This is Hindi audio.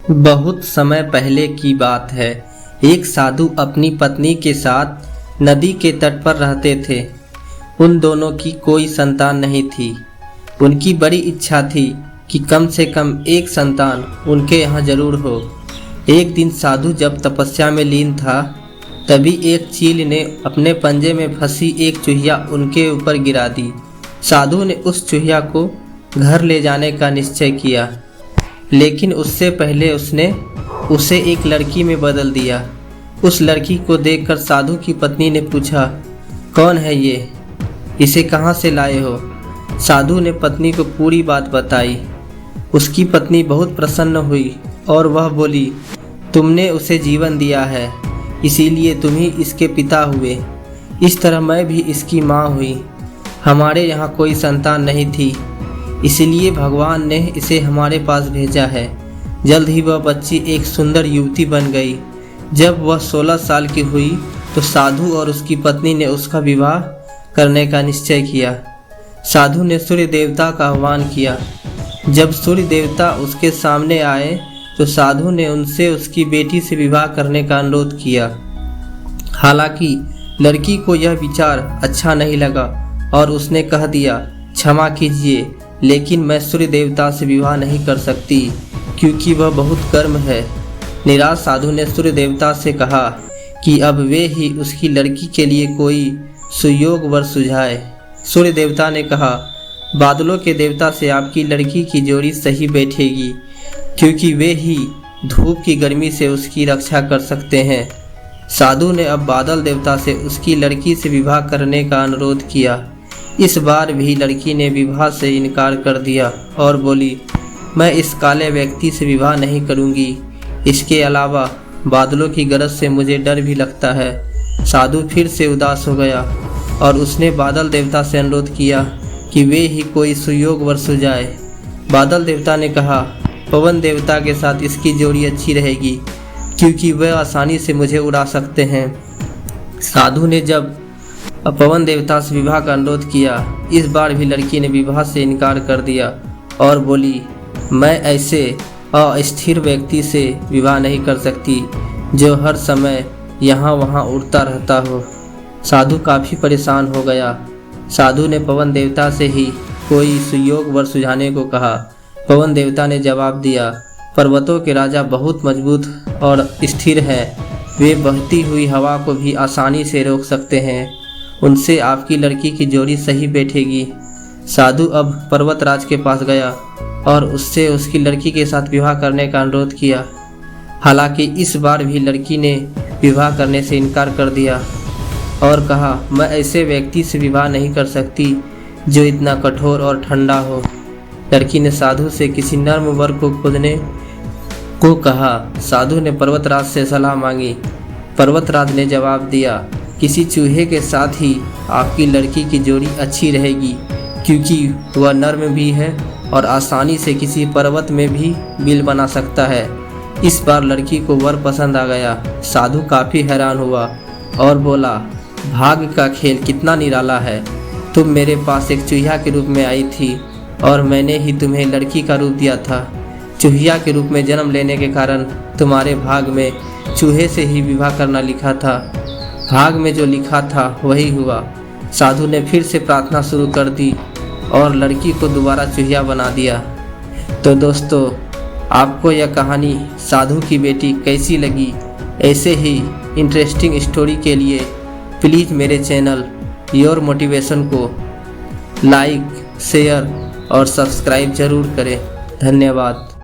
बहुत समय पहले की बात है। एक साधु अपनी पत्नी के साथ नदी के तट पर रहते थे। उन दोनों की कोई संतान नहीं थी। उनकी बड़ी इच्छा थी कि कम से कम एक संतान उनके यहाँ जरूर हो। एक दिन साधु जब तपस्या में लीन था, तभी एक चील ने अपने पंजे में फंसी एक चूहिया उनके ऊपर गिरा दी। साधु ने उस चूहिया को घर ले जाने का निश्चय किया, लेकिन उससे पहले उसने उसे एक लड़की में बदल दिया। उस लड़की को देखकर साधु की पत्नी ने पूछा, कौन है ये? इसे कहाँ से लाए हो? साधु ने पत्नी को पूरी बात बताई। उसकी पत्नी बहुत प्रसन्न हुई और वह बोली, तुमने उसे जीवन दिया है, इसीलिए तुम ही इसके पिता हुए। इस तरह मैं भी इसकी माँ हुई। हमारे यहाँ कोई संतान नहीं थी, इसलिए भगवान ने इसे हमारे पास भेजा है। जल्द ही वह बच्ची एक सुंदर युवती बन गई। जब वह 16 साल की हुई तो साधु और उसकी पत्नी ने उसका विवाह करने का निश्चय किया। साधु ने सूर्य देवता का आह्वान किया। जब सूर्य देवता उसके सामने आए तो साधु ने उनसे उसकी बेटी से विवाह करने का अनुरोध किया। हालांकि लड़की को यह विचार अच्छा नहीं लगा और उसने कह दिया, क्षमा कीजिए, लेकिन मैं सूर्य देवता से विवाह नहीं कर सकती क्योंकि वह बहुत गर्म है। निराश साधु ने सूर्य देवता से कहा कि अब वे ही उसकी लड़की के लिए कोई सुयोग वर सुझाए। सूर्य देवता ने कहा, बादलों के देवता से आपकी लड़की की जोड़ी सही बैठेगी क्योंकि वे ही धूप की गर्मी से उसकी रक्षा कर सकते हैं। साधु ने अब बादल देवता से उसकी लड़की से विवाह करने का अनुरोध किया। इस बार भी लड़की ने विवाह से इनकार कर दिया और बोली, मैं इस काले व्यक्ति से विवाह नहीं करूंगी। इसके अलावा बादलों की गरज से मुझे डर भी लगता है। साधु फिर से उदास हो गया और उसने बादल देवता से अनुरोध किया कि वे ही कोई सुयोग वर सुझाए। बादल देवता ने कहा, पवन देवता के साथ इसकी जोड़ी अच्छी रहेगी क्योंकि वह आसानी से मुझे उड़ा सकते हैं। साधु ने जब पवन देवता से विवाह का अनुरोध किया, इस बार भी लड़की ने विवाह से इनकार कर दिया और बोली, मैं ऐसे अस्थिर व्यक्ति से विवाह नहीं कर सकती जो हर समय यहाँ वहाँ उड़ता रहता हो। साधु काफ़ी परेशान हो गया। साधु ने पवन देवता से ही कोई सुयोग वर सुझाने को कहा। पवन देवता ने जवाब दिया, पर्वतों के राजा बहुत मजबूत और स्थिर हैं। वे बहती हुई हवा को भी आसानी से रोक सकते हैं। उनसे आपकी लड़की की जोड़ी सही बैठेगी। साधु अब पर्वतराज के पास गया और उससे उसकी लड़की के साथ विवाह करने का अनुरोध किया। हालांकि इस बार भी लड़की ने विवाह करने से इनकार कर दिया और कहा, मैं ऐसे व्यक्ति से विवाह नहीं कर सकती जो इतना कठोर और ठंडा हो। लड़की ने साधु से किसी नर्म वर को खोजने को कहा। साधु ने पर्वतराज से सलाह मांगी। पर्वतराज ने जवाब दिया, किसी चूहे के साथ ही आपकी लड़की की जोड़ी अच्छी रहेगी क्योंकि वह नर्म भी है और आसानी से किसी पर्वत में भी बिल बना सकता है। इस बार लड़की को वर पसंद आ गया। साधु काफ़ी हैरान हुआ और बोला, भाग्य का खेल कितना निराला है। तुम मेरे पास एक चूहिया के रूप में आई थी और मैंने ही तुम्हें लड़की का रूप दिया था। चूहिया के रूप में जन्म लेने के कारण तुम्हारे भाग में चूहे से ही विवाह करना लिखा था। भाग में जो लिखा था वही हुआ। साधु ने फिर से प्रार्थना शुरू कर दी और लड़की को दोबारा चूहिया बना दिया। तो दोस्तों, आपको यह कहानी साधु की बेटी कैसी लगी? ऐसे ही इंटरेस्टिंग स्टोरी के लिए प्लीज़ मेरे चैनल योर मोटिवेशन को लाइक, शेयर और सब्सक्राइब ज़रूर करें। धन्यवाद।